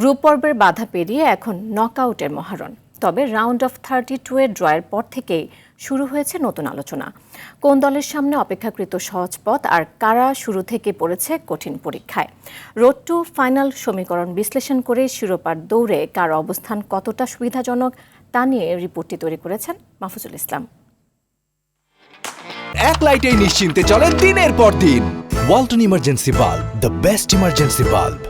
Group পর্বের বাধা পেরিয়ে এখন নকআউটের মহারণ। তবে রাউন্ড অফ 32-এর ড্রয়ের পর থেকেই শুরু হয়েছে নতুন আলোচনা। কোন দলের সামনে অপেক্ষাকৃত সহজ পথ আর কারা শুরু থেকে পড়েছে কঠিন পরীক্ষায়। রোড টু ফাইনাল সমীকরণ বিশ্লেষণ করে শিরোপার দৌড়ে কার অবস্থান কতটা সুবিধাজনক তা নিয়ে রিপোর্টটি তৈরি করেছেন মাহফুজুল ইসলাম। এক লাইটেই নিশ্চিন্তে চলে দিনের পর দিন। Walton emergency bulb, the best emergency bulb.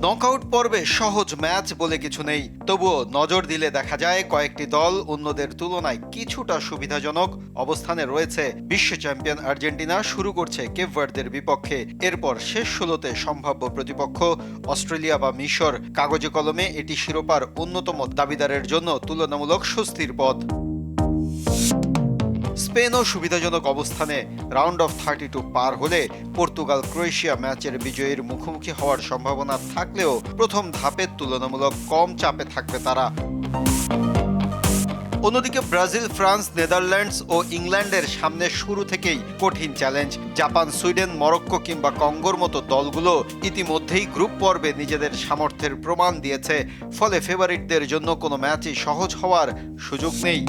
Knockout পর্বে সহজ ম্যাচ বলে কিছু নেই, তবুও নজর দিলে দেখা যায় কয়েকটি দল অন্যদের তুলনায় কিছুটা সুবিধাজনক অবস্থানে রয়েছে। বিশ্ব চ্যাম্পিয়ন আর্জেন্টিনা শুরু করছে কেপ ভার্দের বিপক্ষে, এরপর শেষ 16তে সম্ভাব্য প্রতিপক্ষ অস্ট্রেলিয়া বা মিশর। কাগজে কলমে এটি শিরোপার অন্যতম দাবিদারের জন্য তুলনামূলক স্বস্তির পথ। স্পেনও সুবিধাজনক অবস্থানে, রাউন্ড অফ 32 পার হলে পর্তুগাল ক্রোয়েশিয়া ম্যাচের বিজয়ীর মুখোমুখি হওয়ার সম্ভাবনা থাকলেও প্রথম ধাপের তুলনামূলক কম চাপে থাকবে তারা। অন্যদিকে ব্রাজিল, ফ্রান্স, নেদারল্যান্ডস ও ইংল্যান্ডের সামনে শুরু থেকেই কঠিন চ্যালেঞ্জ। জাপান, সুইডেন, মরক্কো কিংবা কঙ্গোর মতো দলগুলো ইতিমধ্যেই গ্রুপ পর্বে নিজেদের সামর্থ্যের প্রমাণ দিয়েছে, ফলে ফেভারিটদের জন্য কোনো ম্যাচই সহজ হওয়ার সুযোগ নেই।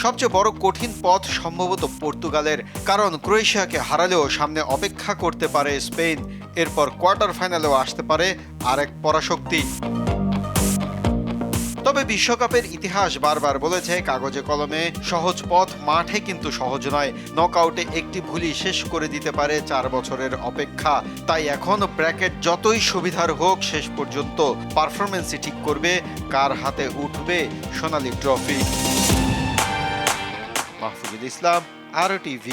সবচেয়ে বড় কঠিন পথ সম্ভবত পর্তুগালের, কারণ ক্রোয়েশিয়াকে হারালেও সামনে অপেক্ষা করতে পারে স্পেন। এরপর কোয়ার্টার ফাইনালেও আসতে পারে আরেক পরাশক্তি। তবে বিশ্বকাপের ইতিহাস বারবার বলেছে কাগজে কলমে সহজ পথ, মাঠে কিন্তু সহজ নয়। নকআউটে একটি ভুলই শেষ করে দিতে পারে 4 বছরের অপেক্ষা। তাই এখন ব্র্যাকেট যতই সুবিধার হোক, শেষ পর্যন্ত পারফরমেন্সই ঠিক করবে কার হাতে উঠবে সোনালী ট্রফি। মাহফুজুল ইসলাম, RTV।